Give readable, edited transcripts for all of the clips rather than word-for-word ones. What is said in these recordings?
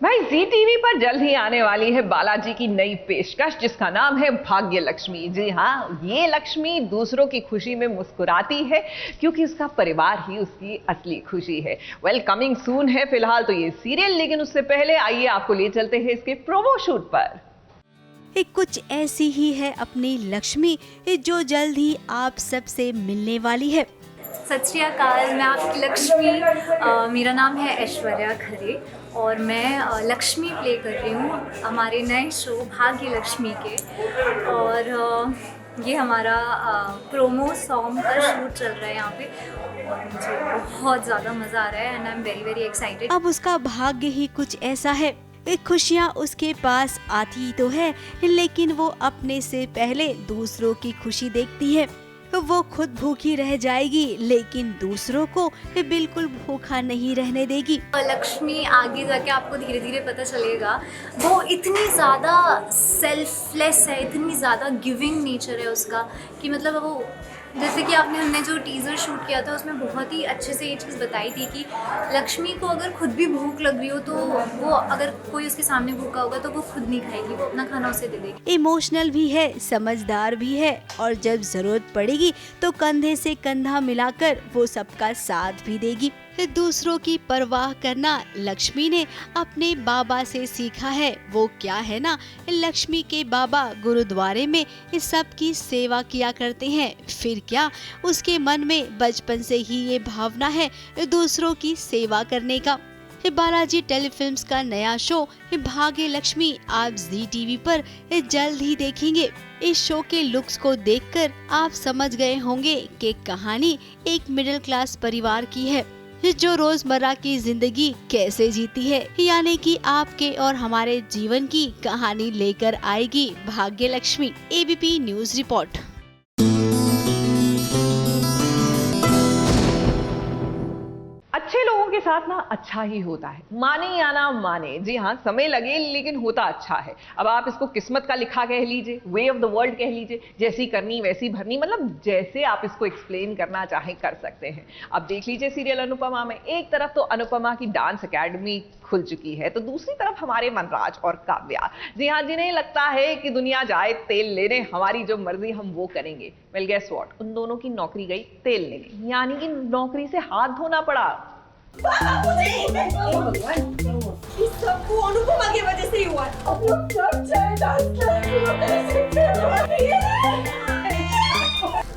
भाई जी टीवी पर जल्द ही आने वाली है बालाजी की नई पेशकश जिसका नाम है भाग्य लक्ष्मी। जी हाँ, ये लक्ष्मी दूसरों की खुशी में मुस्कुराती है क्योंकि उसका परिवार ही उसकी असली खुशी है। वेल, कमिंग सून है फिलहाल तो ये सीरियल, लेकिन उससे पहले आइए आपको ले चलते हैं इसके प्रोमो शूट पर। कुछ ऐसी ही है अपनी लक्ष्मी जो जल्द ही आप सबसे मिलने वाली है। सत श्री अकाल, मैं आपकी लक्ष्मी। मेरा नाम है ऐश्वर्या खरे और मैं लक्ष्मी प्ले कर रही हूँ हमारे नए शो भाग्य लक्ष्मी के। और ये हमारा प्रोमो सॉन्ग का शूट चल रहा है यहाँ पे और मुझे बहुत ज़्यादा मज़ा आ रहा है and I am very very excited. अब उसका भाग्य ही कुछ ऐसा है, खुशियाँ उसके पास आती तो है लेकिन वो अपने से पहले दूसरों की खुशी देखती है। वो खुद भूखी रह जाएगी लेकिन दूसरों को बिल्कुल भूखा नहीं रहने देगी। लक्ष्मी आगे जाके आपको धीरे धीरे पता चलेगा, वो इतनी ज़्यादा सेल्फलेस है, इतनी ज़्यादा गिविंग नेचर है उसका कि मतलब वो, जैसे कि हमने जो टीज़र शूट किया था उसमें बहुत ही अच्छे से ये चीज़ बताई थी कि लक्ष्मी को अगर खुद भी भूख लग रही हो तो वो, अगर कोई उसके सामने भूखा होगा तो वो खुद नहीं खाएगी, वो अपना खाना उसे दे देगी। इमोशनल भी है, समझदार भी है और जब जरूरत पड़ेगी तो कंधे से कंधा मिलाकर वो सबका साथ भी देगी। दूसरों की परवाह करना लक्ष्मी ने अपने बाबा से सीखा है। वो क्या है ना, लक्ष्मी के बाबा गुरुद्वारे में इस सब की सेवा किया करते हैं। फिर क्या, उसके मन में बचपन से ही ये भावना है दूसरों की सेवा करने का। बालाजी टेलीफिल्म्स का नया शो भाग्य लक्ष्मी आप जी टीवी पर जल्द ही देखेंगे। इस शो के लुक्स को देखकर आप समझ गए होंगे कि कहानी एक मिडिल क्लास परिवार की है जो रोजमर्रा की जिंदगी कैसे जीती है, यानी कि आपके और हमारे जीवन की कहानी लेकर आएगी भाग्य लक्ष्मी। ABP news report. अच्छे लोगों के साथ ना अच्छा ही होता है, माने या ना माने। जी हाँ, समय लगे लेकिन होता अच्छा है। अब आप इसको किस्मत का लिखा कह लीजिए, वे ऑफ द वर्ल्ड कह लीजिए, जैसी करनी वैसी भरनी, मतलब जैसे आप इसको एक्सप्लेन करना चाहें कर सकते हैं। अब देख लीजिए सीरियल अनुपमा में एक तरफ तो अनुपमा की डांस एकेडमी खुल चुकी है तो दूसरी तरफ हमारे वनराज और काव्या। जी हाँ, जिन्हें लगता है कि दुनिया जाए तेल लेने, हमारी जो मर्जी हम वो करेंगे। वेल गेस व्हाट, उन दोनों की नौकरी गई तेल लेने, यानी कि नौकरी से हाथ धोना पड़ा। सबको अनुपमा की वजह से ही हुआ।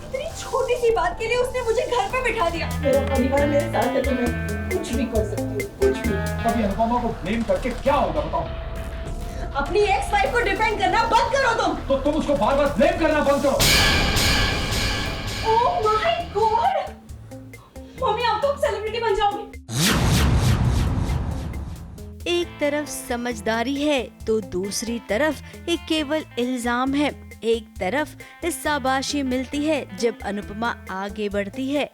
इतनी छोटी सी बात के लिए उसने मुझे घर पे बिठा दिया। मेरा परिवार मेरे साथ है तो मैं कुछ भी कर सकती हूँ, कुछ भी। अभी अनुपमा को ब्लेम करके क्या होगा बताओ? अपनी एक्स वाइफ को डिफेंड करना बंद करो तुम। तो तुम उसको बार बार ब्लेम करना बंद करो। ओह माय गॉड, मम्मी अब तुम सेलिब्रिटी बन जाओगी। एक तरफ समझदारी है तो दूसरी तरफ एक केवल इल्जाम है। एक तरफ शाबाशी मिलती है जब अनुपमा आगे बढ़ती है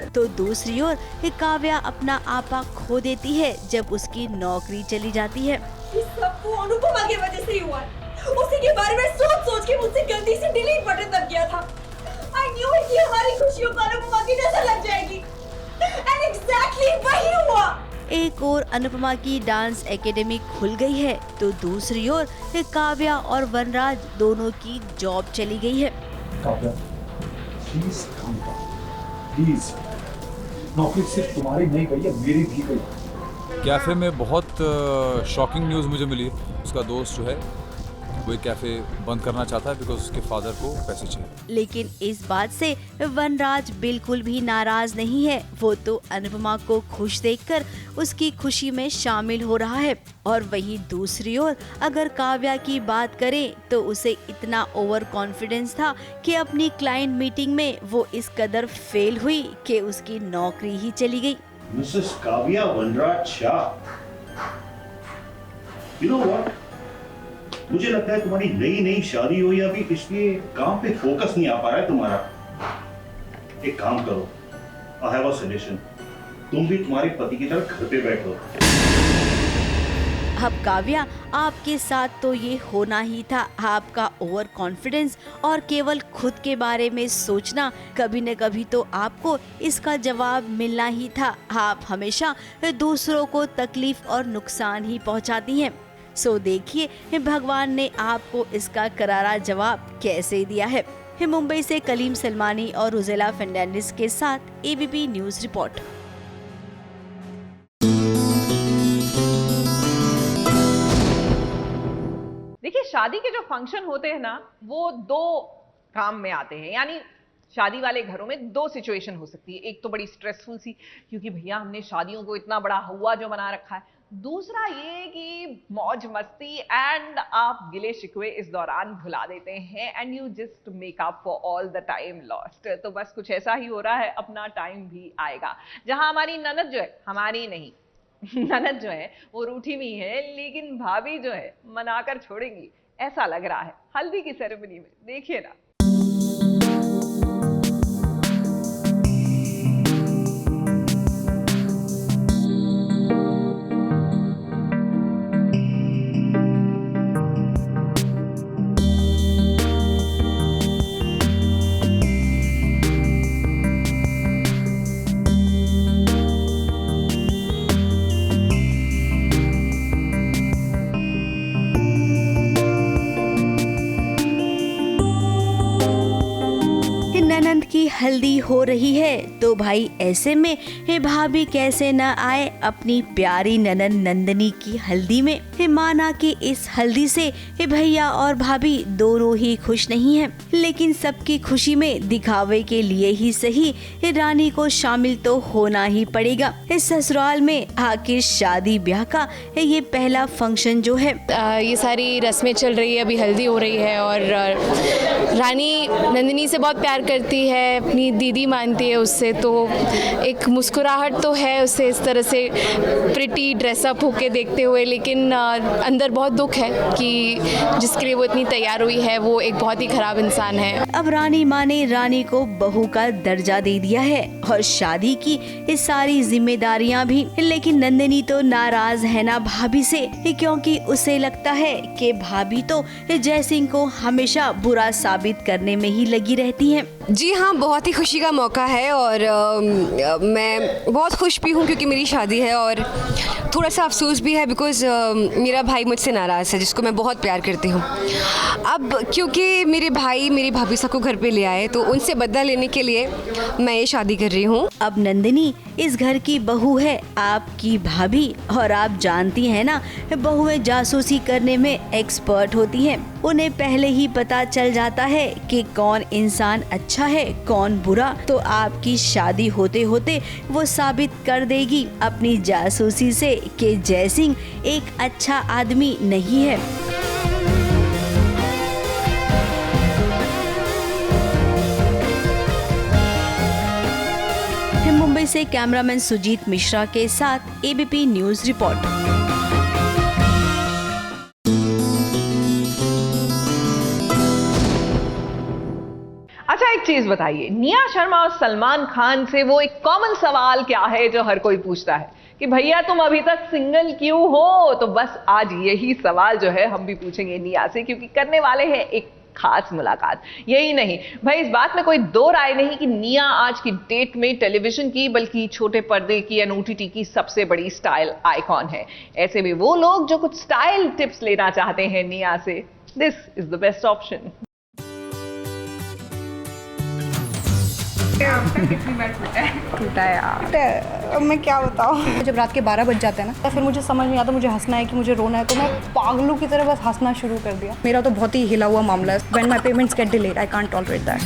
तो दूसरी ओर काव्या अपना आपा खो देती है जब उसकी नौकरी चली जाती है। सबको अनुपमा की वजह से ही हुआ। उसी के बारे में सोच सोच के मुझसे गलती से डिलीट बटन दब गया था। I knew it कि हमारी खुशियों पर अनुपमा की नजर लग जाएगी। And exactly वही हुआ। एक और अनुपमा की डांस एकेडमी खुल गई है तो दूसरी ओर काव्या और वनराज दोनों की जॉब चली गई है। Kavya, please calm down, please. नौकरी सिर्फ तुम्हारी नहीं गई है, मेरी भी गई। कैफ़े में बहुत शॉकिंग न्यूज़ मुझे मिली है। उसका दोस्त जो है वो कैफ़े बंद करना चाहता है बिकॉज उसके फादर को पैसे चाहिए। लेकिन इस बात से वनराज बिल्कुल भी नाराज नहीं है। वो तो अनुपमा को खुश देखकर उसकी खुशी में शामिल हो रहा है। और वहीं दूसरी ओर अगर काव्या की बात करें तो उसे इतना ओवर कॉन्फिडेंस था कि अपनी क्लाइंट मीटिंग में वो इस कदर फेल हुई कि उसकी नौकरी ही चली गई। Mrs Kavya Vanraj Shah, you know what, मुझे लगता है तुम्हारी नई शादी हुई अभी, इसलिए काम पे फोकस नहीं आ पा रहा है तुम्हारा। एक काम करो, आई हैव अ सजेशन, तुम भी तुम्हारे पति की तरह घर पे बैठो। अब काव्या, आपके साथ तो ये होना ही था। आपका ओवर कॉन्फिडेंस और केवल खुद के बारे में सोचना, कभी न कभी तो आपको इसका जवाब मिलना ही था। आप हमेशा दूसरों को तकलीफ और नुकसान ही पहुंचाती हैं। सो देखिए भगवान ने आपको इसका करारा जवाब कैसे दिया है। मुंबई से कलीम सलमानी और रुजेला फर्नांडिस के साथ एबीपी न्यूज रिपोर्ट। देखिए, शादी के जो फंक्शन होते हैं ना, वो दो काम में आते हैं। यानी शादी वाले घरों में दो सिचुएशन हो सकती है। एक तो बड़ी स्ट्रेसफुल सी, क्योंकि भैया हमने शादियों को इतना बड़ा हुआ जो बना रखा है। दूसरा ये कि मौज मस्ती एंड आप गिले शिकवे इस दौरान भुला देते हैं and you just make up for all the time lost. तो बस कुछ ऐसा ही हो रहा है। अपना टाइम भी आएगा जहां हमारी ननद जो है, हमारी नहीं ननद जो है वो रूठी हुई है, लेकिन भाभी जो है मनाकर छोड़ेंगी, ऐसा लग रहा है हल्दी की सेरेमनी में। देखिए ना। ननद की हल्दी हो रही है तो भाई ऐसे में भाभी कैसे न आए अपनी प्यारी ननद नंदनी की हल्दी में। माना कि इस हल्दी से भैया और भाभी दोनों ही खुश नहीं हैं, लेकिन सबकी खुशी में दिखावे के लिए ही सही रानी को शामिल तो होना ही पड़ेगा। इस ससुराल में आखिर शादी ब्याह का ये पहला फंक्शन जो है, ये सारी रस्में चल रही है, अभी हल्दी हो रही है और रानी नंदिनी से बहुत प्यार करती है, अपनी दीदी मानती है उससे, तो एक मुस्कुराहट तो है उससे इस तरह से प्रिटी ड्रेसअप होके देखते हुए, लेकिन अंदर बहुत दुख है कि जिसके लिए वो इतनी तैयार हुई है वो एक बहुत ही खराब इंसान है। अब रानी माँ ने रानी को बहू का दर्जा दे दिया है और शादी की इस सारी जिम्मेदारियाँ भी, लेकिन नंदिनी तो नाराज है ना भाभी से, क्योंकि उसे लगता है कि भाभी तो जयसिंह को हमेशा बुरा साबित करने में ही लगी रहती हैं। जी हाँ, बहुत ही खुशी का मौका है और मैं बहुत खुश भी हूँ क्योंकि मेरी शादी है, और थोड़ा सा अफसोस भी है बिकॉज़ मेरा भाई मुझसे नाराज़ है जिसको मैं बहुत प्यार करती हूँ। अब क्योंकि मेरे भाई मेरी भाभी सबको घर पे ले आए तो उनसे बदला लेने के लिए मैं ये शादी कर रही हूँ। अब नंदिनी इस घर की बहू है, आपकी भाभी, और आप जानती हैं ना बहुएं जासूसी करने में एक्सपर्ट होती हैं। उन्हें पहले ही पता चल जाता है कि कौन इंसान अच्छा है कौन बुरा, तो आपकी शादी होते होते वो साबित कर देगी अपनी जासूसी से कि जयसिंह एक अच्छा आदमी नहीं है। मुंबई से कैमरामैन सुजीत मिश्रा के साथ एबीपी न्यूज रिपोर्ट। अच्छा, एक चीज बताइए, निया शर्मा और सलमान खान से वो एक कॉमन सवाल क्या है जो हर कोई पूछता है कि भैया तुम अभी तक सिंगल क्यों हो? तो बस आज यही सवाल जो है हम भी पूछेंगे निया से, क्योंकि करने वाले हैं एक खास मुलाकात। यही नहीं भाई, इस बात में कोई दो राय नहीं कि निया आज की डेट में टेलीविजन की बल्कि छोटे पर्दे की एंड OTT की सबसे बड़ी स्टाइल आइकॉन है। ऐसे में वो लोग जो कुछ स्टाइल टिप्स लेना चाहते हैं निया से, this is the best option. टूटा यार, मैं क्या बताऊँ। जब रात के 12 बज जाते हैं ना तो फिर मुझे समझ नहीं आता मुझे हंसना है कि मुझे रोना है, तो मैं पागलों की तरह बस हंसना शुरू कर दिया। मेरा तो बहुत ही हिला हुआ मामला है। When my payments gate delayed I can't tolerate that.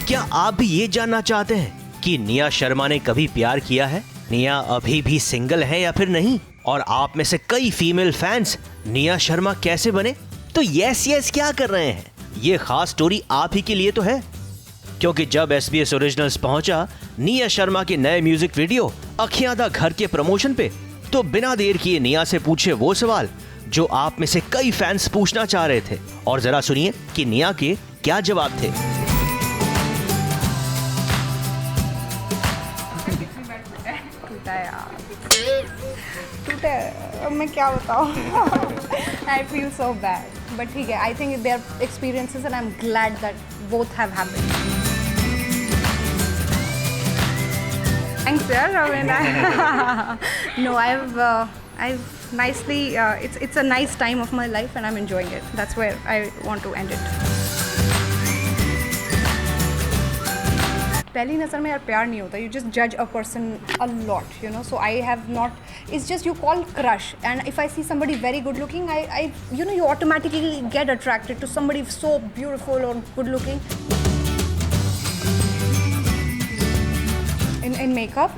क्या आप भी ये जानना चाहते हैं कि निया शर्मा ने कभी प्यार किया है? निया अभी भी सिंगल है या फिर नहीं? और आप में से कई फीमेल फैंस निया शर्मा कैसे बने? तो यस क्या कर रहे हैं? ये खास स्टोरी आप ही के लिए तो है, क्योंकि जब SBS ओरिजिनल्स पहुंचा निया शर्मा के नए म्यूजिक वीडियो अखियां दा घर के प्रमोशन पे, तो बिना देर किए निया से पूछे वो सवाल जो आप में से कई फैंस पूछना चाह रहे थे, और जरा सुनिए कि निया के क्या जवाब थे। टूटा यार, मैं क्या बताऊँ I feel so bad but ठीक है I think their experiences and I am glad that both have happened thanks यार I mean, no I've nicely it's a nice time of my life and I'm enjoying it. That's where I want to end it. पहली नज़र में यार प्यार नहीं होता. You just judge a person a lot, you know. So I have not. It's just you call crush, and if I see somebody very good looking, I you know you automatically get attracted to somebody so beautiful or good looking. In makeup,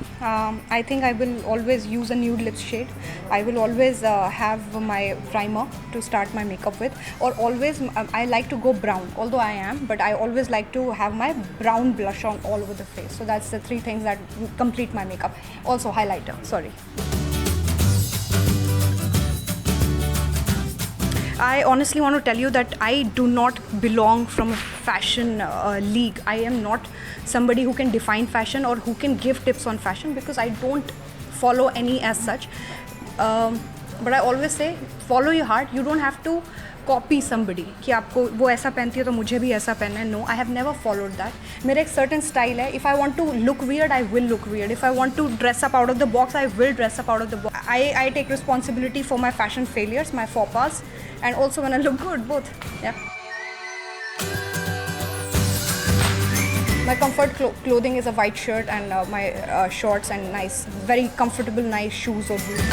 I think I will always use a nude lip shade. I will always have my primer to start my makeup with, or always I like to go brown. Although I am, but I always like to have my brown blush on all over the face. So that's the three things that complete my makeup. Also highlighter. Sorry. I honestly want to tell you that I do not belong from a fashion league. I am not somebody who can define fashion or who can give tips on fashion because I don't follow any as such. But I always say, follow your heart. You don't have to copy somebody कि आपको वो ऐसा पहनती है तो मुझे भी ऐसा पहनना है. No, I have never followed that. मेरा एक certain style है. If I want to look weird, I will look weird. If I want to dress up out of the box, I will dress up out of the box. I take responsibility for my fashion failures, my faux pas, and also when I look good, both. Yeah. My comfort clothing is a white shirt and my shorts and nice, very comfortable, nice shoes or boots.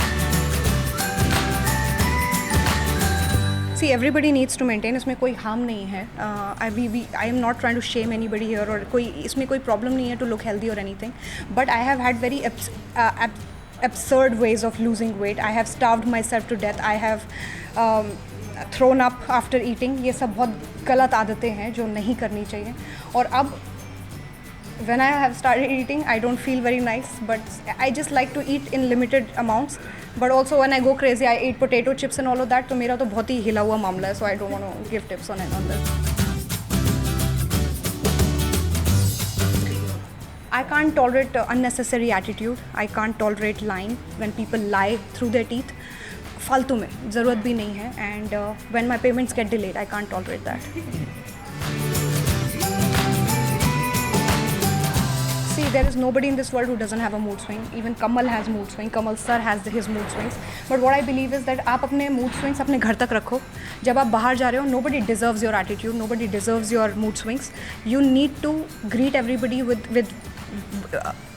See, everybody needs to maintain. इसमें कोई harm नहीं है. I am not trying to shame anybody here और कोई इसमें कोई problem नहीं है to look healthy or anything. But I have had very absurd ways of losing weight. I have starved myself to death. I have thrown up after eating. ये सब बहुत गलत आदतें हैं जो नहीं करनी चाहिए. और अब when I have started eating, I don't feel very nice, but I just like to eat in limited amounts. But also when I go crazy, I eat potato chips and all of that. तो मेरा तो बहुत ही हिला हुआ मामला है, so I don't want to give tips on that. I can't tolerate unnecessary attitude. I can't tolerate lying when people lie through their teeth. फालतू में ज़रूरत भी नहीं है. And when my payments get delayed, I can't tolerate that. See, there is nobody in this world who doesn't have a mood swing. Even Kamal has mood swing. Kamal sir has his mood swings. But what I believe is that आप अपने mood swings अपने घर तक रखो. जब आप बाहर जा रहे हो, nobody deserves your attitude. Nobody deserves your mood swings. You need to greet everybody with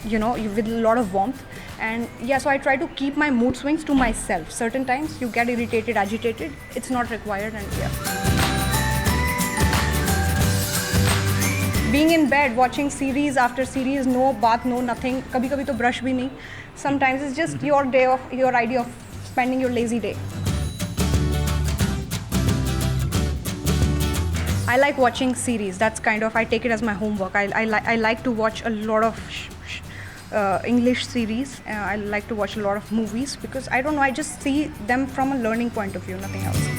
you know, with a lot of warmth. And yeah, so I try to keep my mood swings to myself. Certain times you get irritated, agitated. It's not required, and yeah. Being in bed watching series after series, no bath, no nothing. कभी-कभी तो brush भी नहीं. Sometimes it's just your day of your idea of spending your lazy day. I like watching series. That's kind of I take it as my homework. I like to watch a lot of English series. I like to watch a lot of movies because I don't know. I just see them from a learning point of view, nothing else.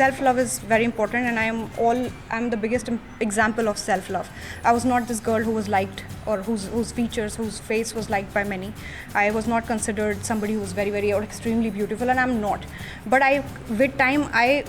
Self-love is very important, and I'm the biggest example of self-love. I was not this girl who was liked or whose features, whose face was liked by many. I was not considered somebody who was very, very or extremely beautiful, and I'm not. But with time, I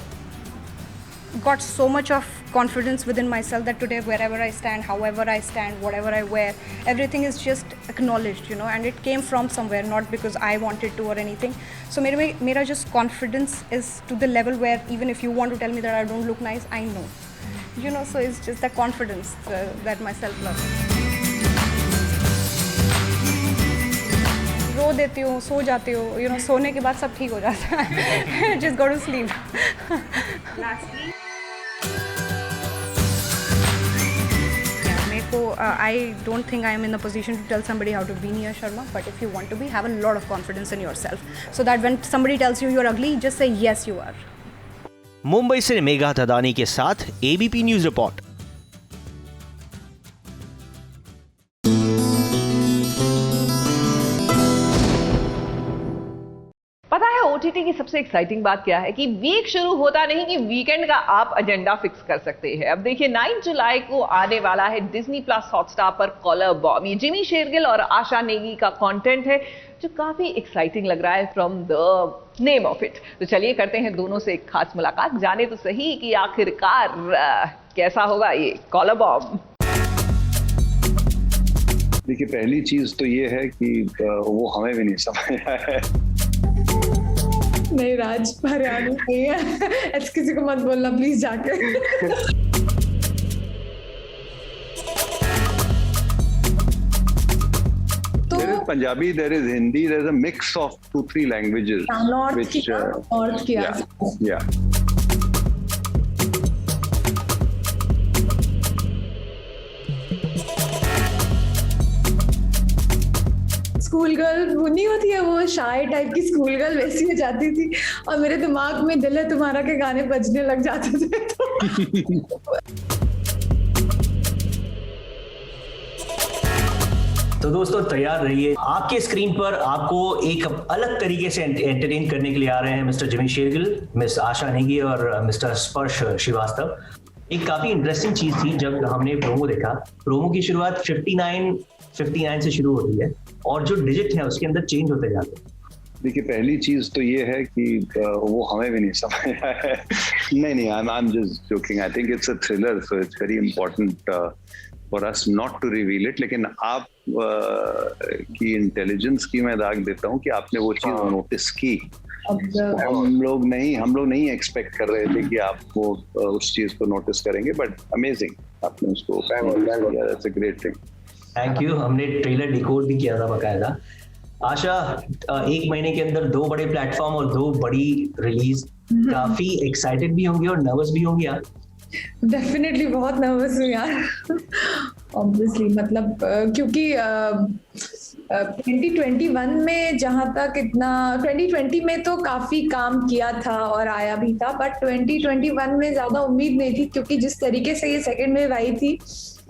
got so much of confidence within myself that today, wherever I stand, however I stand, whatever I wear, everything is just acknowledged, you know, and it came from somewhere, not because I wanted to or anything. So mera just confidence is to the level where even if you want to tell me that I don't look nice, I know, you know. So it's just that confidence that my self-love. रो देती हूँ, सो जाती हूँ, you know, सोने के बाद सब ठीक हो जाता है. Just go to sleep. Lastly. I don't think I am in a position to tell somebody how to be Nia Sharma, but if you want to be, have a lot of confidence in yourself, so that when somebody tells you you're ugly, just say yes you are. Mumbai से मेघा थदानी के साथ ABP news report. पता है OTT की सबसे exciting बात क्या है कि वीक शुरू होता नहीं कि वीकेंड का आप एजेंडा फिक्स कर सकते हैं। अब देखिए 9 जुलाई को आने वाला है डिज्नी प्लस हॉटस्टार पर कॉलर बॉम्ब। ये जिमी शेरगिल और आशा नेगी का कंटेंट है जो काफी एक्साइटिंग लग रहा है from the name of it. तो चलिए करते हैं दोनों से एक खास मुलाकात, जाने तो सही कि आखिरकार कैसा होगा ये कॉलर बॉम्ब। देखिए पहली चीज तो ये है कि वो हमें भी नहीं समझ आया है। नहीं राज, हरियाणा नहीं है, ऐसे किसी को मत बोलना प्लीज जाके। There is Punjabi, there is Hindi, there is a mix of 2-3 languages. North की yeah. स्कूल गर्ल वो नहीं होती है, वो शाय टाइप की स्कूल गर्ल वैसी हो जाती थी और मेरे दिमाग में दिल है तुम्हारा के गाने बजने लग जाते थे तो दोस्तों तैयार रहिए, आपके स्क्रीन पर आपको एक अलग तरीके से एंटरटेन करने के लिए आ रहे हैं मिस्टर जिमी शेरगिल, मिस आशा नेगी और मिस्टर स्पर्श श्रीवास्तव। एक काफी इंटरेस्टिंग चीज थी जब हमने प्रोमो देखा। प्रोमो की शुरुआत 59 से शुरू होती है और जो डिजिट है उसके अंदर चेंज होते जाते हैं। देखिए पहली चीज तो ये है कि वो हमें भी नहीं समझ आया है। नहीं, I am just joking. I think it's a thriller, so it's very important for us not to reveal it. लेकिन आप की इंटेलिजेंस की मैं दाग देता हूँ कि आपने वो चीज नोटिस की। हम लोग नहीं एक्सपेक्ट कर रहे थे कि आप वो उस चीज को नोटिस करेंगे, बट अमेजिंग आपने उसको किया। That's a great thing. Thank you. हमने ट्रेलर डिकोड भी किया था बकायदा। आशा, 1 महीने के अंदर 2 बड़े प्लेटफॉर्म और 2 बड़ी रिलीज, काफी एक्साइटेड भी होंगे और नर्वस भी होंगे आप? डेफिनेटली बहुत नर्वस हूँ यार ऑब्वियसली, मतलब क्योंकि 2021 में जहाँ तक इतना 2020 में तो काफी काम किया था और आया भी था, बट 2021 में ज्यादा उम्मीद नहीं थी क्योंकि जिस तरीके से ये सेकेंड वेव आई थी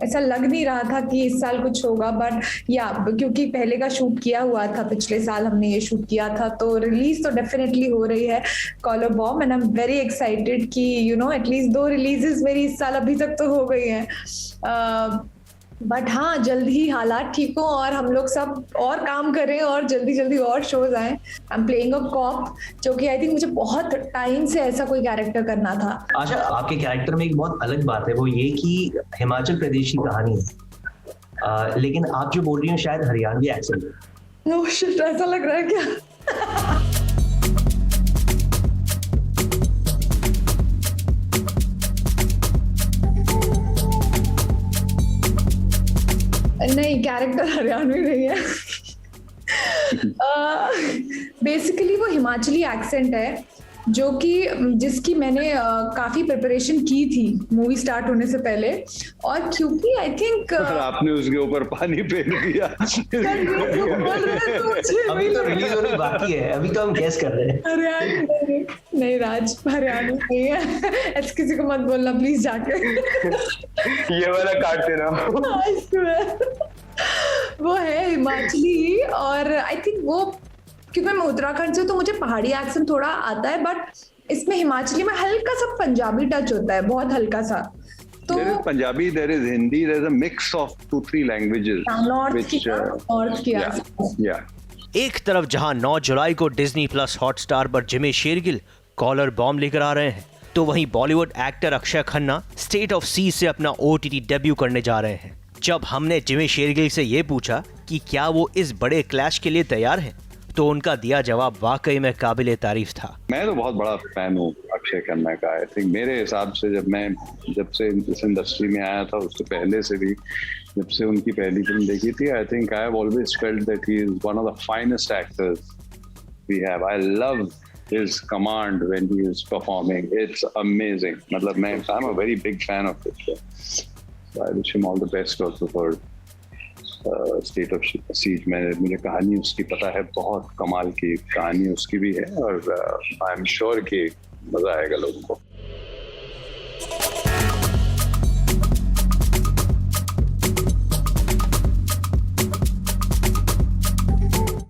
ऐसा लग नहीं रहा था कि इस साल कुछ होगा। बट या क्योंकि पहले का शूट किया हुआ था, पिछले साल हमने ये शूट किया था, तो रिलीज तो डेफिनेटली हो रही है collar bomb and I am very excited कि एटलीस्ट 2 रिलीजेस मेरी इस साल अभी तक तो हो गई हैं। बट हाँ, जल्द ही हालात ठीक हो और हम लोग सब और काम करें और जल्दी और शोज आए। I am playing a cop, जो कि आई थिंक मुझे बहुत टाइम से ऐसा कोई कैरेक्टर करना था। अच्छा, आपके कैरेक्टर में एक बहुत अलग बात है, वो ये कि हिमाचल प्रदेश की कहानी है, लेकिन आप जो बोल रही हो शायद हरियाणवी एक्सेंट है। ओह शिट, ऐसा लग रहा है क्या? नहीं, कैरेक्टर हरियाणवी नहीं है। बेसिकली वो हिमाचली एक्सेंट है जो कि जिसकी मैंने काफी प्रिपरेशन की थी मूवी स्टार्ट होने से पहले, और क्योंकि आई थिंक आपने उसके ऊपर पानी फेर दिया। अभी तो रिलीज होने बाकी है, अभी तो हम गेस कर रहे हैं। हरियाणा नहीं राज, हरियाणा नहीं है, ऐसे किसी को मत बोलना प्लीज जाके। ये वाला काट देना। वो है हिमाचली और आई थिंक वो, क्योंकि मैं उत्तराखंड से तो मुझे पहाड़ी एक्सेंट थोड़ा आता है, बट इसमें हिमाचली में हल्का सा पंजाबी टच होता है, बहुत हल्का सा। तो there is Punjabi, there is Hindi, there is a mix of 2-3 languages. North की एक तरफ जहां 9 जुलाई को डिज्नी प्लस हॉटस्टार पर जिमी शेरगिल कॉलर बॉम्ब लेकर आ रहे हैं, तो वहीं Bollywood actor Akshaye Khanna state of siege से अपना OTT डेब्यू करने जा रहे हैं। जब हमने जिमी शेरगिल से ये पूछा कि क्या वो इस बड़े क्लैश के लिए तैयार हैं, तो उनका दिया जवाब वाकई में काबिले तारीफ था। मैं तो बहुत बड़ा फैन हूँ अक्षय खन्ना का। आई थिंक मेरे हिसाब से जब से इस इंडस्ट्री में आया था, उससे पहले से भी जब से उनकी पहली फिल्म देखी थी, I think I have always felt that he is one of the finest actors we have. I love his command when he is performing. It's amazing. मतलब I'm a very big fan of it. So I wish him all the best also for state of siege में। मुझे कहानी उसकी पता है, बहुत कमाल की कहानी उसकी भी है, और आई एम श्योर कि मजा आएगा लोगों को।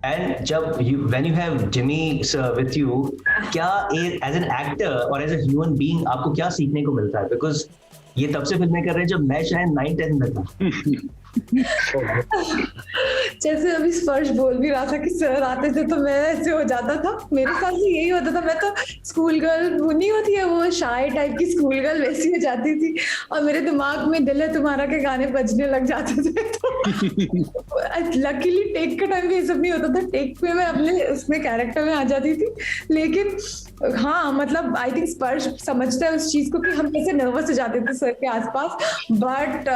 एंड जब when you have Jimmy with you, क्या एज एन एक्टर और एज ए ह्यूमन बीइंग आपको क्या सीखने को मिलता है? बिकॉज ये तब से फिल्में कर रहे हैं जब मैं शायद 9-10 में था। जैसे अभी स्पर्श बोल भी रहा था कि सर आते थे तो मैं ऐसे हो जाता था, मेरे साथ भी यही होता था। मैं तो स्कूल गर्ल वो नहीं होती है, वो शाय टाइप की स्कूल गर्ल वैसी हो जाती थी, और मेरे दिमाग में दिल है तुम्हारा के गाने बजने लग जाते थे। तो लकीली टेक के टाइम पे ये सब नहीं होता था, टेक में मैं अपने उसमें कैरेक्टर में आ जाती थी। लेकिन हाँ, मतलब आई थिंक स्पर्श समझता है उस चीज को कि हम कैसे नर्वस हो जाते थे सर के आसपास। बट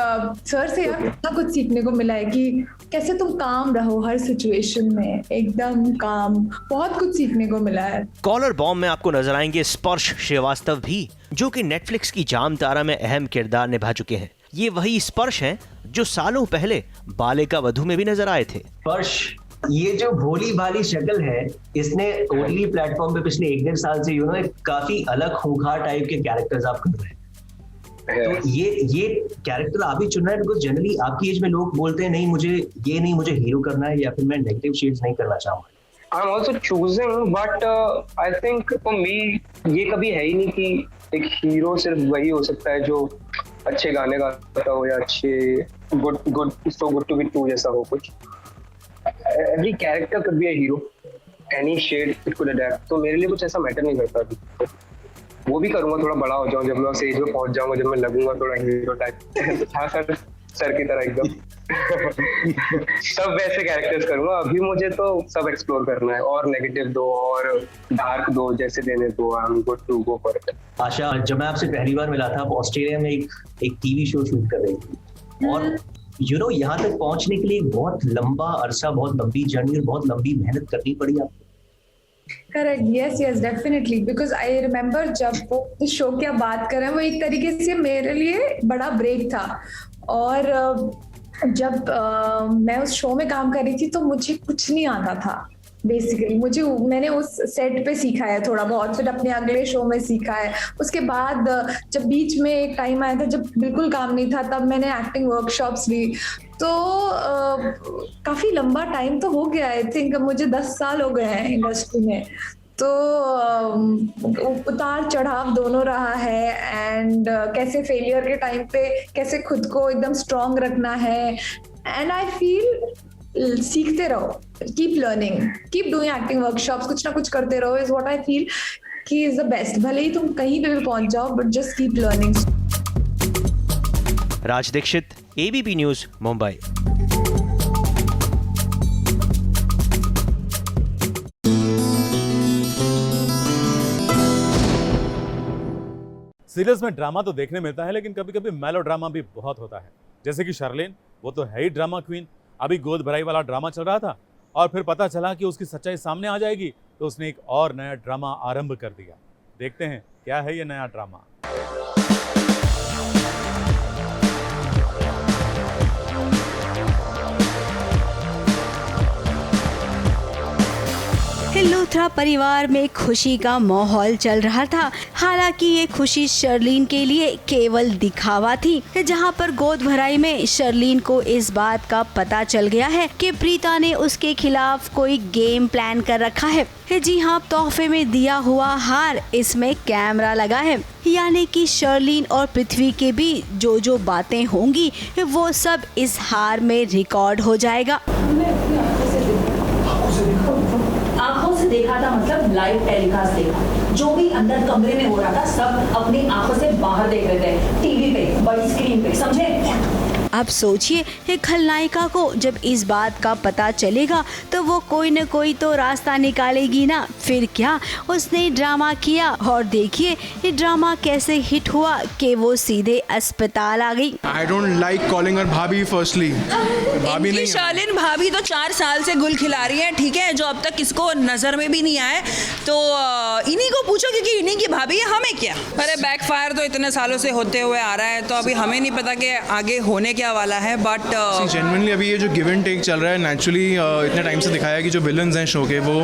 सर से यार कितना कुछ सीखने को मिला है कि कैसे तुम काम रहो हर सिचुएशन में, एकदम काम। बहुत कुछ सीखने को मिला है। कॉलर बॉम्ब में आपको नजर आएंगे स्पर्श श्रीवास्तव भी, जो कि नेटफ्लिक्स की जाम तारा में अहम किरदार निभा चुके हैं। ये वही स्पर्श हैं जो सालों पहले बालिका वधू में भी नजर आए थे। स्पर्श, ये जो भोली भाली शक्ल है, इसने ओटीटी प्लेटफॉर्म पे पिछले 1-1.5 साल से काफी अलग खूंखार टाइप के कैरेक्टर्स आप कर रहे हैं। तो ये कैरेक्टर आप ही चुन रहे हैं? बिकॉज जनरली आपकी एज में लोग बोलते हैं नहीं मुझे हीरो करना है, या फिर मैं नेगेटिव शेड्स नहीं करना चाहूंगा। I'm also choosing, but I think for me ये कभी है ही नहीं कि एक हीरो सिर्फ वही हो सकता है जो अच्छे गाने गाता हो या अच्छे so good to be true जैसा हो कुछ। Every character could be a hero, any shade it could adapt। तो मेरे लिए कुछ ऐसा मैटर नहीं करता अभी। वो भी करूंगा थोड़ा बड़ा हो जाऊं, जब मैं स्टेज पे पहुंच जाऊंगा, जब मैं लगूंगा थोड़ा हीरो टाइप। हाँ सर की तरह एकदम। सब वैसे कैरेक्टर्स करूंगा। अभी मुझे तो सब एक्सप्लोर करना है, और नेगेटिव दो और डार्क दो, जैसे देने दो। I am good to go for it. Asha, जब मैं आपसे पहली बार मिला था, आप ऑस्ट्रेलिया में एक टीवी शो शूट कर रही थी, और यहाँ तक पहुंचने के लिए बहुत लंबा अरसा, बहुत लंबी जर्नी और बहुत लंबी मेहनत करनी पड़ी आपको। Correct, yes definitely, because I remember जब वो इस शो की आप बात कर रहे हैं, वो एक तरीके से मेरे लिए बड़ा ब्रेक था। और जब मैं उस शो में काम कर रही थी तो मुझे कुछ नहीं आता था बेसिकली। मैंने उस सेट पे सीखा है थोड़ा बहुत, फिर अपने अगले शो में सीखा है। उसके बाद जब बीच में एक टाइम आया था जब बिल्कुल काम नहीं था, तब मैंने एक्टिंग वर्कशॉप्स ली। तो काफी लंबा टाइम तो हो गया, आई थिंक मुझे 10 साल हो गए हैं इंडस्ट्री में। तो उतार चढ़ाव दोनों रहा है, एंड कैसे फेलियर के टाइम पे कैसे खुद को एकदम स्ट्रॉन्ग रखना है। एंड आई फील सीखते रहो, keep learning, keep doing acting workshops, कुछ ना कुछ करते रहो इज व्हाट आई फील कि इज द बेस्ट। भले ही तुम कहीं पे भी पहुंच जाओ, but just keep learning. Raj Dikshit, ABP News, Mumbai. Serials में ड्रामा तो देखने मिलता है, लेकिन कभी कभी मेलो ड्रामा भी बहुत होता है। जैसे कि शर्लिन, वो तो है ही ड्रामा क्वीन। अभी गोद भराई वाला ड्रामा चल रहा था, और फिर पता चला कि उसकी सच्चाई सामने आ जाएगी, तो उसने एक और नया ड्रामा आरंभ कर दिया। देखते हैं क्या है ये नया ड्रामा। लूथरा परिवार में खुशी का माहौल चल रहा था। हालांकि ये खुशी शर्लिन के लिए केवल दिखावा थी, जहां पर गोद भराई में शर्लिन को इस बात का पता चल गया है कि प्रीता ने उसके खिलाफ कोई गेम प्लान कर रखा है। जी हाँ, तोहफे में दिया हुआ हार, इसमें कैमरा लगा है, यानी कि शर्लिन और पृथ्वी के भी जो बातें होंगी वो सब इस हार में रिकॉर्ड हो जाएगा। आंखों से देखा था, मतलब लाइव टेलीकास्ट देखा। जो भी अंदर कमरे में हो रहा था सब अपनी आंखों से बाहर देख रहे थे, टीवी पे, बड़ी स्क्रीन पे, समझे। अब सोचिए, खलनायिका को जब इस बात का पता चलेगा तो वो कोई न कोई तो रास्ता निकालेगी ना। फिर क्या, उसने ड्रामा किया, और देखिए ये ड्रामा कैसे हिट हुआ कि वो सीधे अस्पताल आ गई। I don't like calling her भाभी। फर्स्टली भाभी नहीं, शर्लिन भाभी तो 4 साल से गुल खिला रही है, ठीक है, जो अब तक किसको नजर में भी नहीं आए। तो इन्हीं को पूछो, क्योंकि इन्हीं की भाभी है, हमें क्या। अरे बैकफायर तो इतने सालों से होते हुए आ रहा है, तो अभी हमें नहीं पता कि आगे होने क्या वाला है, बट जेन्युइनली अभी ये जो गिव एंड टेक चल रहा है, नेचुरली इतने टाइम से दिखाया है कि जो विलन्स हैं शो के वो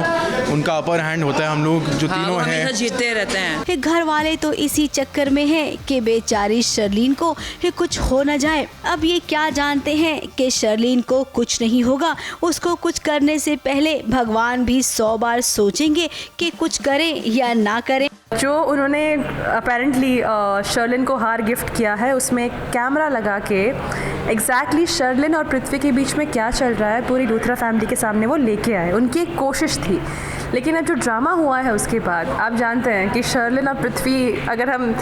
उनका अपर हैंड होता है, हम लोग जो तीनों हैं जीतते रहते हैं। घर वाले तो इसी चक्कर में हैं कि बेचारी शर्लीन को कुछ हो न जाए। अब ये क्या जानते हैं कि शर्लीन को कुछ नहीं होगा, उसको कुछ करने से पहले भगवान भी 100 बार सोचेंगे कि कुछ करें या ना करें। जो उन्होंने अपेरेंटली शर्लिन को हार गिफ्ट किया है, उसमें कैमरा लगा के एग्जैक्टली शर्लिन और पृथ्वी के बीच में क्या चल रहा है पूरी लूथरा फैमिली के सामने वो लेके आए। उनकी एक कोशिश थी, लेकिन अब जो ड्रामा हुआ है उसके बाद आप जानते हैं कि शर्लिन और पृथ्वी, अगर हम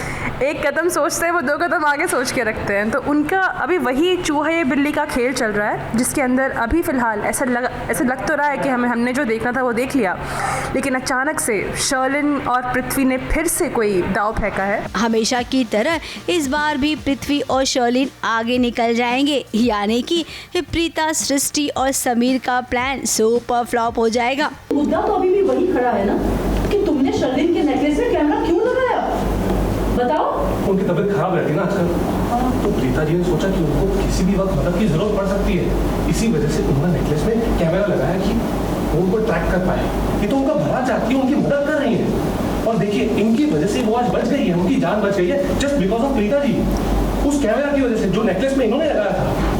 एक कदम सोचते हैं वो 2 कदम आगे सोच के रखते हैं। तो उनका अभी वही चूहे बिल्ली का खेल चल रहा है, जिसके अंदर अभी फ़िलहाल ऐसा लग तो रहा है कि हमने जो देखना था वो देख लिया, लेकिन अचानक से शर्लिन और पृथ्वी ने फिर से कोई दाव फेंका है। हमेशा की तरह इस बार भी पृथ्वी और शर्लिन आगे निकल जाएंगे, यानी कि प्रीता, सृष्टि और समीर का प्लान सुपर फ्लॉप हो जाएगा। मुद्दा तो अभी भी वही खड़ा है ना कि तुमने शर्लिन के नेकलेस में कैमरा क्यों लगाया, बताओ। उनकी तबीयत खराब रहती है ना आजकल, तो प्रीता जी ने सोचा कि उनको किसी भी वक्त मदद की जरूरत पड़ सकती है, इसी वजह से उन्होंने नेकलेस में कैमरा लगाया कि वो उनको ट्रैक कर पाए। ये तो उनका भला चाहती है, उनकी मदद कर रही है, और देखिए इनकी वजह से वो आज बच गई है, उनकी जान बच गई है just because of Preeta ji, उस कैमरा की वजह से जो नेकलेस में इन्होंने लगाया था।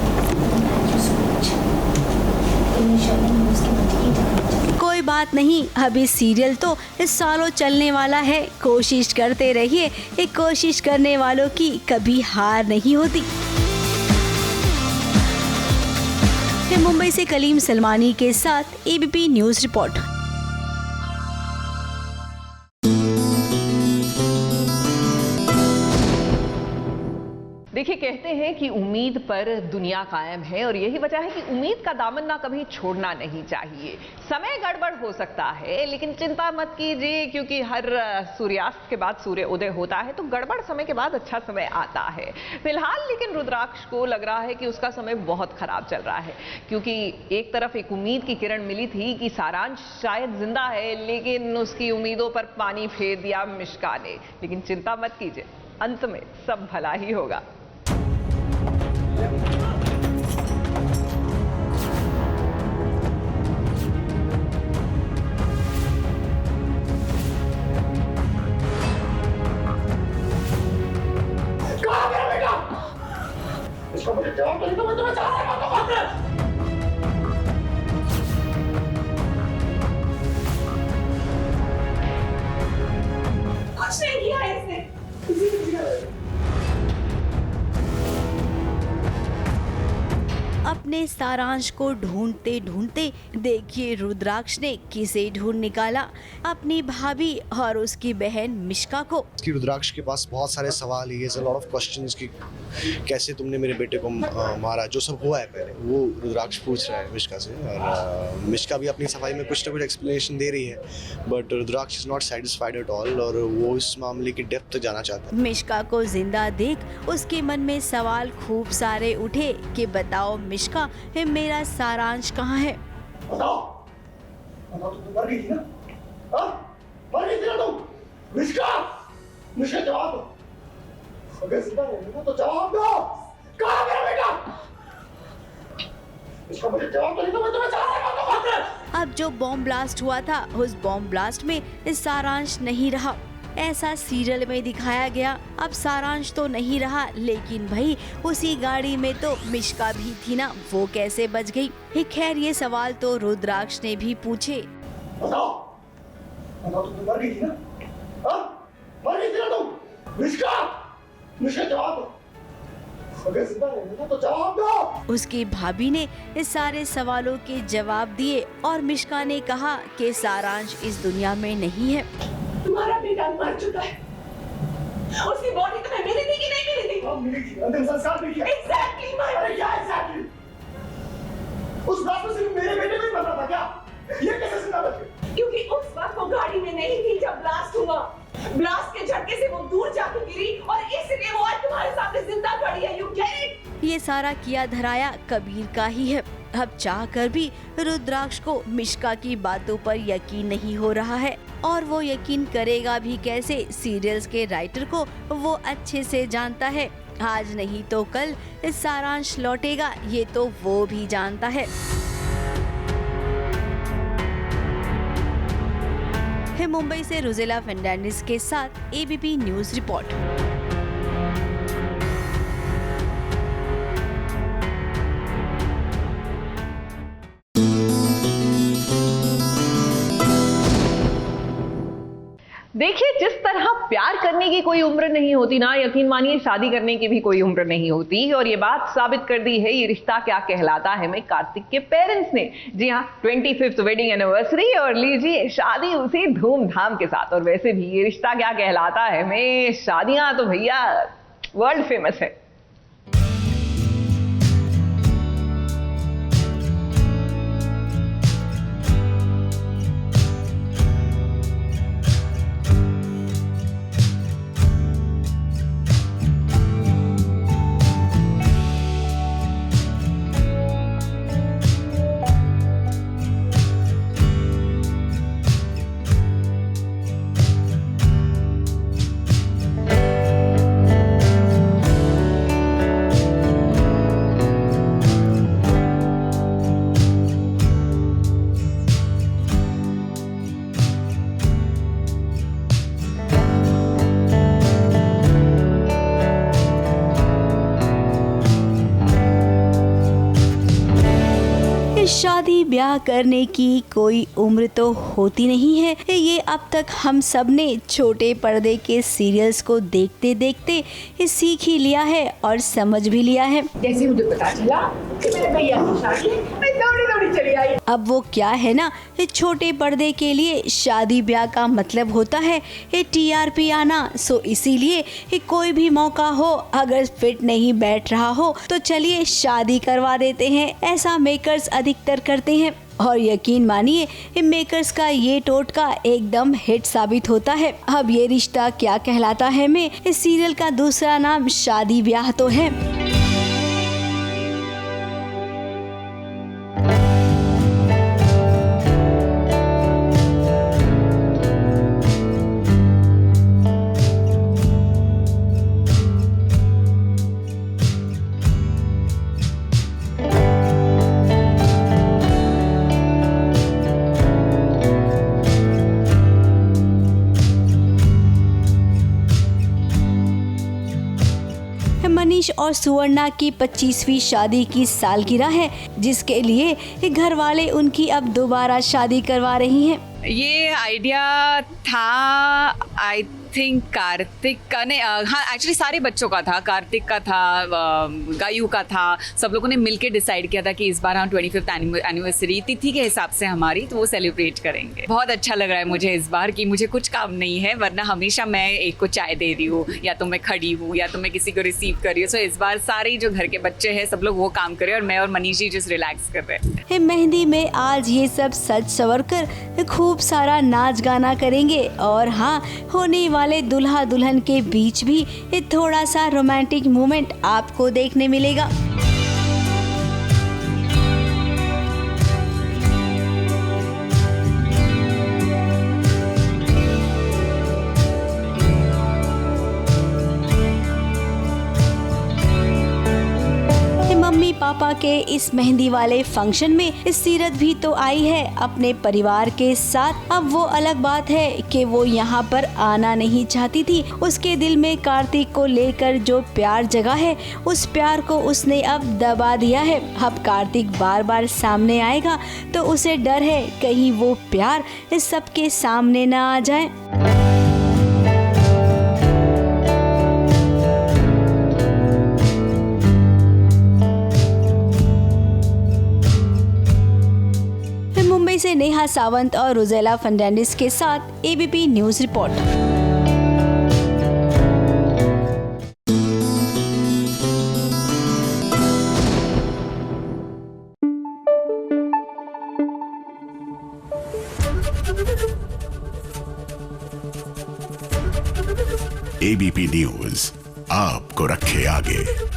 कोई बात नहीं, अभी सीरियल तो इस सालों चलने वाला है, कोशिश करते रहिए, एक कोशिश करने वालों की कभी हार नहीं होती। मुंबई से कलीम सलमानी के साथ एबीपी न्यूज़ रिपोर्ट। देखिए, कहते हैं कि उम्मीद पर दुनिया कायम है, और यही वजह है कि उम्मीद का दामन ना कभी छोड़ना नहीं चाहिए। समय गड़बड़ हो सकता है, लेकिन चिंता मत कीजिए, क्योंकि हर सूर्यास्त के बाद सूर्य उदय होता है, तो गड़बड़ समय के बाद अच्छा समय आता है। फिलहाल लेकिन रुद्राक्ष को लग रहा है कि उसका समय बहुत खराब चल रहा है, क्योंकि एक तरफ एक उम्मीद की किरण मिली थी कि सारांश शायद जिंदा है, लेकिन उसकी उम्मीदों पर पानी फेर दिया मिश्का ने। लेकिन चिंता मत कीजिए, अंत में सब भला ही होगा। इसको मुझे जवाब दो, तो मैं तुम्हें चाह रहा हूं। कुछ नहीं किया इसने, अपने सारांश को ढूंढते ढूंढते देखिए रुद्राक्ष ने किसे ढूंढ निकाला, अपनी भाभी और उसकी बहन मिश्का को। रुद्राक्ष के पास बहुत सारे सवाल है, लॉट ऑफ क्वेश्चंस कि कैसे तुमने मेरे बेटे को मारा, जो सब हुआ है पहले वो रुद्राक्ष पूछ रहा है मिश्का से, और मिश्का भी अपनी सफाई में कुछ ना कुछ एक्सप्लेनेशन दे रही है, but Rudraksh is not satisfied at all, और वो इस मामले की डेप्थ तक जाना चाहता है। मिश्का को जिंदा देख उसके मन में सवाल खूब सारे उठे कि बताओ मिश्का, मेरा सारांश कहाँ है? बताओ, बताओ, तुम मर गई थी ना? हाँ? मर गई थी ना तुम? मिश्का, मिश्का जवाब दो। अगर जिंदा रहने ना तो जवाब दो। कहाँ मेरा बेटा? मिश्का, मुझे जवाब दो, नहीं तो मैं तुम्हें चाह रहा हूं। अब जो बॉम्ब ब्लास्ट हुआ था, उस बॉम्ब ब्लास्ट में सारांश नहीं रहा, ऐसा सीरियल में दिखाया गया। अब सारांश तो नहीं रहा, लेकिन भाई उसी गाड़ी में तो मिश्का भी थी ना, वो कैसे बच गई? खैर ये सवाल तो रुद्राक्ष ने भी पूछे। बताओ, बताओ, तुम मर गई थी ना? हाँ? मर गई थी ना तुम? मिश्का, मिश्का जवाब दो। अगर जिंदा रहने ना तो जवाब दो। उसकी भाभी ने इस सारे सवालों के जवाब दिए, और मिश्का ने कहा कि सारांश इस दुनिया में नहीं है। तुम्हारा बेटा मर चुका है, उसकी बॉडी तुम्हें मिली थी कि नहीं मिली थी? मिली थी, अंतिम संस्कार भी किया। Exactly, अरे क्या exactly? उस रात में सिर्फ मेरे बेटे को ही मरना था क्या? ये कैसे जिंदा बच गए? क्योंकि उस वक्त वो गाड़ी में नहीं थी जब ब्लास्ट हुआ। ब्लास्ट के झटके से वो दूर जाकर गिरी, और इसलिए वो आज तुम्हारे सामने जिंदा खड़ी है। You get it? ये सारा किया धराया कबीर का ही है। अब चाह कर भी रुद्राक्ष को मिश्का की बातों पर यकीन नहीं हो रहा है, और वो यकीन करेगा भी कैसे? सीरियल्स के राइटर को वो अच्छे से जानता है। आज नहीं तो कल सारांश लौटेगा, ये तो वो भी जानता है। मुंबई से रोजेला फर्नांडिस के साथ एबीपी न्यूज रिपोर्ट। देखिए, जिस तरह प्यार करने की कोई उम्र नहीं होती ना, यकीन मानिए शादी करने की भी कोई उम्र नहीं होती। और ये बात साबित कर दी है ये रिश्ता क्या कहलाता है में कार्तिक के पेरेंट्स ने। जी हाँ, 25th वेडिंग एनिवर्सरी और लीजिए शादी उसी धूमधाम के साथ। और वैसे भी ये रिश्ता क्या कहलाता है में शादियां तो भैया वर्ल्ड फेमस है। शादी ब्याह करने की कोई उम्र तो होती नहीं है, ये अब तक हम सब ने छोटे पर्दे के सीरियल्स को देखते देखते सीख ही लिया है और समझ भी लिया है। जैसे मुझे पता चला कि मेरे भैया की शादी है, मैं दौड़ी चली आई। अब वो क्या है ना, छोटे पर्दे के लिए शादी ब्याह का मतलब होता है TRP आना। सो इसीलिए कोई भी मौका हो, अगर फिट नहीं बैठ रहा हो तो चलिए शादी करवा देते हैं, ऐसा मेकर्स अधिकतर करते हैं। और यकीन मानिए मेकर्स का ये टोटका एकदम हिट साबित होता है। अब ये रिश्ता क्या कहलाता है में इस सीरियल का दूसरा नाम शादी ब्याह तो है। मनीष और सुवर्णा की 25वीं शादी की सालगिरह है, जिसके लिए घर वाले उनकी अब दोबारा शादी करवा रही हैं। ये आइडिया था आई थिंक कार्तिक का, नहीं हाँ एक्चुअली सारे बच्चों का था, कार्तिक का था, गायू का था। सब लोगों ने मिलके डिसाइड किया था कि इस बार हम 25th एनिवर्सरी तिथि के हिसाब से हमारी, तो वो सेलिब्रेट करेंगे। बहुत अच्छा लग रहा है मुझे इस बार कि मुझे कुछ काम नहीं है, वरना हमेशा मैं एक को चाय दे रही हूँ, या तो मैं खड़ी हूँ, या तो मैं किसी को रिसीव कर रही हूँ। सो इस बार सारे जो घर के बच्चे हैं सब लोग वो काम कर रहे हैं और मैं और मनीष जी जस्ट रिलैक्स कर रहे हैं। मेहंदी में आज ये सब सज सवर कर खूब सारा नाच गाना करेंगे। और हाँ, होने वाले दुल्हा दुल्हन के बीच भी थोड़ा सा रोमांटिक मोमेंट आपको देखने मिलेगा। मम्मी पापा के इस मेहंदी वाले फंक्शन में सीरत भी तो आई है अपने परिवार के साथ। अब वो अलग बात है कि वो यहाँ पर आना नहीं चाहती थी। उसके दिल में कार्तिक को लेकर जो प्यार जगा है, उस प्यार को उसने अब दबा दिया है। अब कार्तिक बार बार सामने आएगा तो उसे डर है कहीं वो प्यार सबके सामने न आ जाए। मुंबई से नेहा सावंत और रोजेला फर्नांडिस के साथ ABP news report. ABP news आपको रखे आगे।